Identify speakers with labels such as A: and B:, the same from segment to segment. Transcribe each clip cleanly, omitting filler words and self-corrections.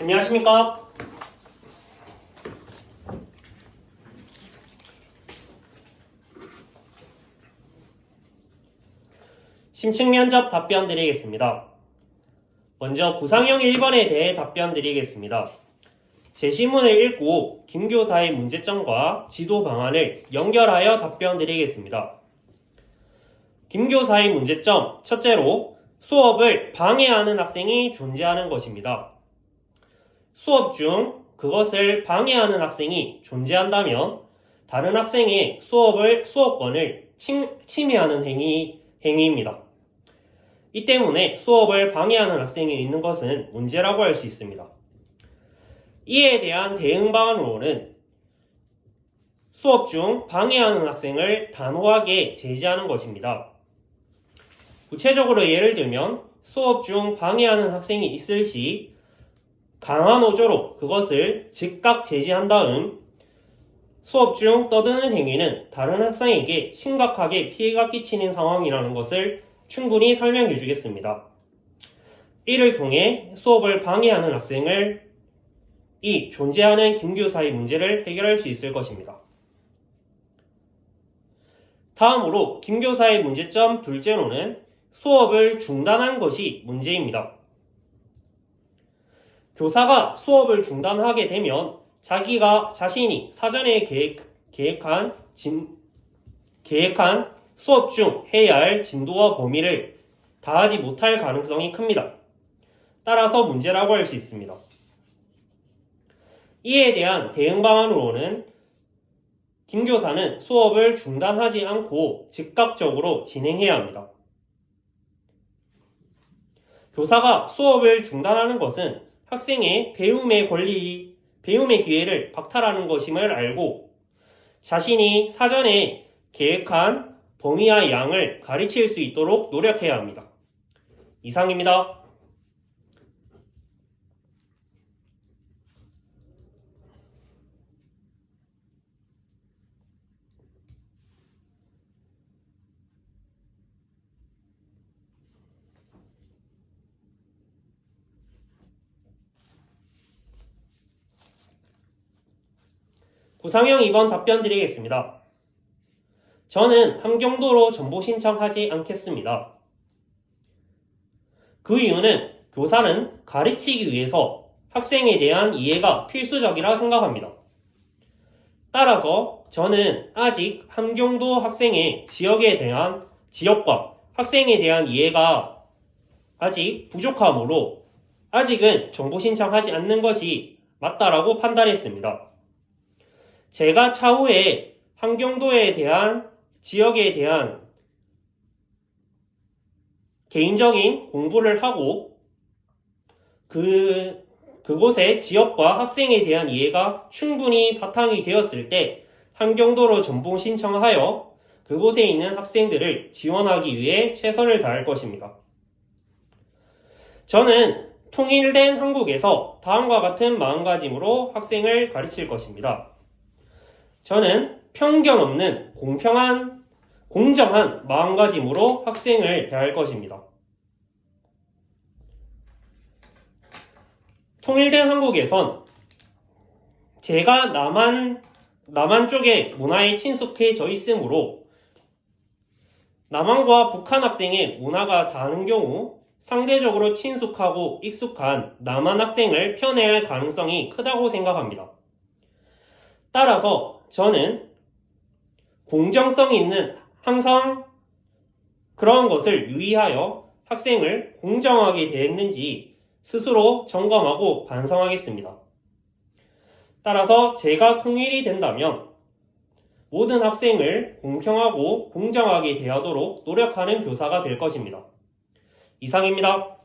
A: 안녕하십니까? 심층 면접 답변 드리겠습니다. 먼저 구상형 1번에 대해 답변 드리겠습니다. 제시문을 읽고 김 교사의 문제점과 지도 방안을 연결하여 답변 드리겠습니다. 김 교사의 문제점, 첫째로 수업을 방해하는 학생이 존재하는 것입니다. 수업 중 그것을 방해하는 학생이 존재한다면 다른 학생의 수업권을 침해하는 행위입니다. 이 때문에 수업을 방해하는 학생이 있는 것은 문제라고 할 수 있습니다. 이에 대한 대응 방안으로는 수업 중 방해하는 학생을 단호하게 제지하는 것입니다. 구체적으로 예를 들면 수업 중 방해하는 학생이 있을 시 강한 어조로 그것을 즉각 제지한 다음 수업 중 떠드는 행위는 다른 학생에게 심각하게 피해가 끼치는 상황이라는 것을 충분히 설명해 주겠습니다. 이를 통해 수업을 방해하는 학생을 존재하는 김 교사의 문제를 해결할 수 있을 것입니다. 다음으로 김 교사의 문제점 둘째로는 수업을 중단한 것이 문제입니다. 교사가 수업을 중단하게 되면 자신이 사전에 계획한 수업 중 해야 할 진도와 범위를 다하지 못할 가능성이 큽니다. 따라서 문제라고 할 수 있습니다. 이에 대한 대응 방안으로는 김 교사는 수업을 중단하지 않고 즉각적으로 진행해야 합니다. 교사가 수업을 중단하는 것은 학생의 배움의 기회를 박탈하는 것임을 알고 자신이 사전에 계획한 범위와 양을 가르칠 수 있도록 노력해야 합니다. 이상입니다. 구상형 2번 답변 드리겠습니다. 저는 함경도로 정보 신청하지 않겠습니다. 그 이유는 교사는 가르치기 위해서 학생에 대한 이해가 필수적이라 생각합니다. 따라서 저는 아직 함경도 학생의 지역과 학생에 대한 이해가 아직 부족하므로 아직은 정보 신청하지 않는 것이 맞다라고 판단했습니다. 제가 차후에 함경도에 대한 지역에 대한 개인적인 공부를 하고 그곳의 지역과 학생에 대한 이해가 충분히 바탕이 되었을 때 함경도로 전봉 신청하여 그곳에 있는 학생들을 지원하기 위해 최선을 다할 것입니다. 저는 통일된 한국에서 다음과 같은 마음가짐으로 학생을 가르칠 것입니다. 저는 편견 없는 공정한 마음가짐으로 학생을 대할 것입니다. 통일된 한국에선 제가 남한 쪽의 문화에 친숙해져 있으므로 남한과 북한 학생의 문화가 다른 경우 상대적으로 친숙하고 익숙한 남한 학생을 편애할 가능성이 크다고 생각합니다. 따라서 저는 공정성 있는 항상 그러한 것을 유의하여 학생을 공정하게 대했는지 스스로 점검하고 반성하겠습니다. 따라서 제가 통일이 된다면 모든 학생을 공평하고 공정하게 대하도록 노력하는 교사가 될 것입니다. 이상입니다.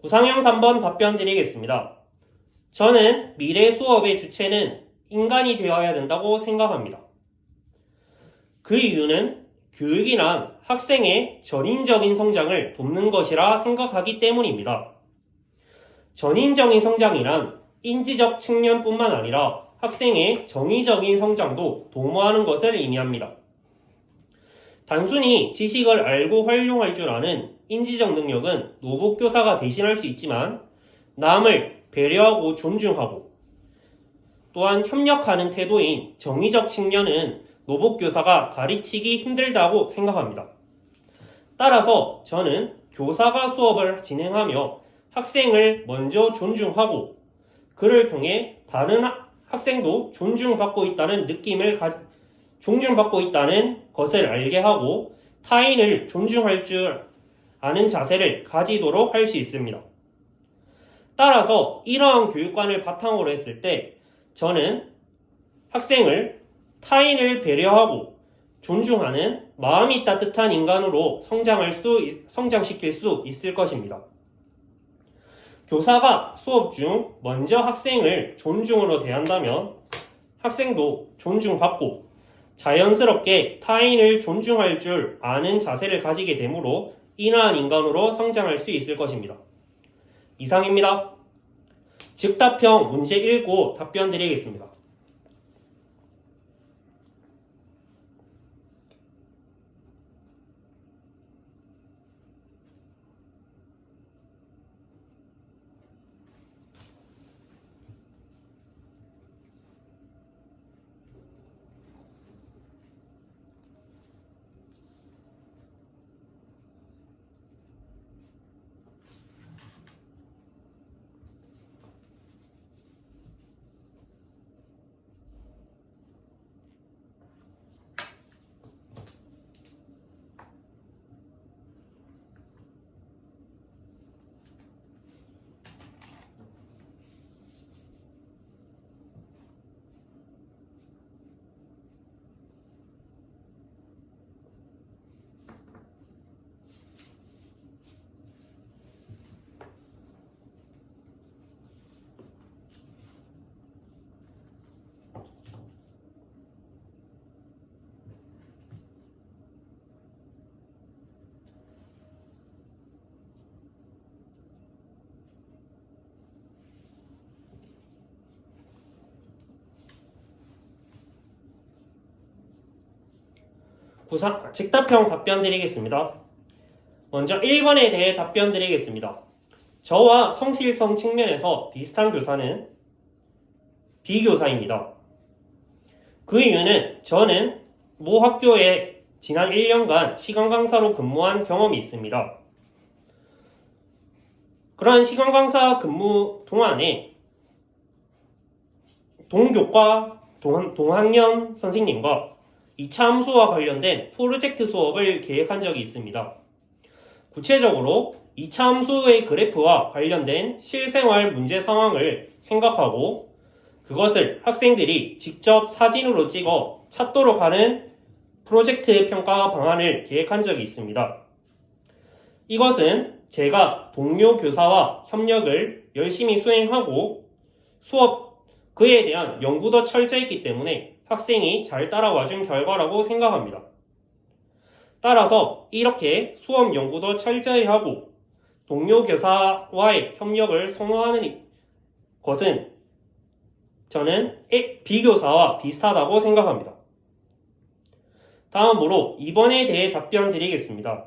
A: 구상형 3번 답변 드리겠습니다. 저는 미래 수업의 주체는 인간이 되어야 된다고 생각합니다. 그 이유는 교육이란 학생의 전인적인 성장을 돕는 것이라 생각하기 때문입니다. 전인적인 성장이란 인지적 측면뿐만 아니라 학생의 정의적인 성장도 도모하는 것을 의미합니다. 단순히 지식을 알고 활용할 줄 아는 인지적 능력은 노복교사가 대신할 수 있지만 남을 배려하고 존중하고 또한 협력하는 태도인 정의적 측면은 노복교사가 가르치기 힘들다고 생각합니다. 따라서 저는 교사가 수업을 진행하며 학생을 먼저 존중하고 그를 통해 다른 학생도 존중받고 있다는 존중받고 있다는 것을 알게 하고 타인을 존중할 줄 아는 자세를 가지도록 할 수 있습니다. 따라서 이러한 교육관을 바탕으로 했을 때 저는 학생을 타인을 배려하고 존중하는 마음이 따뜻한 인간으로 성장시킬 수 있을 것입니다. 교사가 수업 중 먼저 학생을 존중으로 대한다면 학생도 존중받고 자연스럽게 타인을 존중할 줄 아는 자세를 가지게 되므로 이러한 인간으로 성장할 수 있을 것입니다. 이상입니다. 즉답형 문제 읽고 답변 드리겠습니다. 즉답형 답변 드리겠습니다. 먼저 1번에 대해 답변 드리겠습니다. 저와 성실성 측면에서 비슷한 교사는 B교사입니다. 그 이유는 저는 모 학교에 지난 1년간 시간 강사로 근무한 경험이 있습니다. 그러한 시간 강사 근무 동안에 동교과 동학년 선생님과 2차 함수와 관련된 프로젝트 수업을 계획한 적이 있습니다. 구체적으로 2차 함수의 그래프와 관련된 실생활 문제 상황을 생각하고 그것을 학생들이 직접 사진으로 찍어 찾도록 하는 프로젝트 평가 방안을 계획한 적이 있습니다. 이것은 제가 동료 교사와 협력을 열심히 수행하고 그에 대한 연구도 철저했기 때문에 학생이 잘 따라와준 결과라고 생각합니다. 따라서 이렇게 수업 연구도 철저히 하고 동료 교사와의 협력을 선호하는 것은 저는 B교사와 비슷하다고 생각합니다. 다음으로 2번에 대해 답변 드리겠습니다.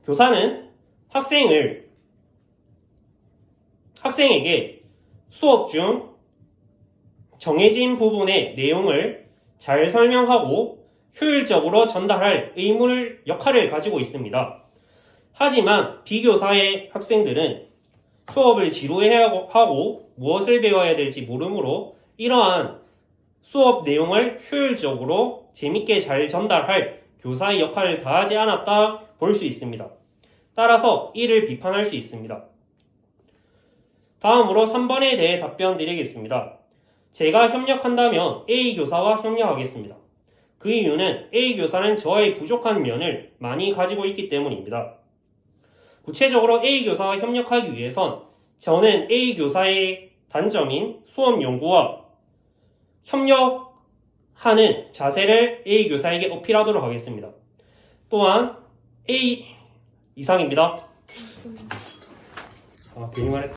A: 교사는 학생에게 수업 중 정해진 부분의 내용을 잘 설명하고 효율적으로 전달할 역할을 가지고 있습니다. 하지만 B교사의 학생들은 수업을 지루해하고 무엇을 배워야 될지 모르므로 이러한 수업 내용을 효율적으로 재밌게 잘 전달할 교사의 역할을 다하지 않았다 볼 수 있습니다. 따라서 이를 비판할 수 있습니다. 다음으로 3번에 대해 답변 드리겠습니다. 제가 협력한다면 A교사와 협력하겠습니다. 그 이유는 A교사는 저의 부족한 면을 많이 가지고 있기 때문입니다. 구체적으로 A교사와 협력하기 위해선 저는 A교사의 단점인 수업 연구와 협력하는 자세를 A교사에게 어필하도록 하겠습니다. 또한 이상입니다. 괜히 말했다.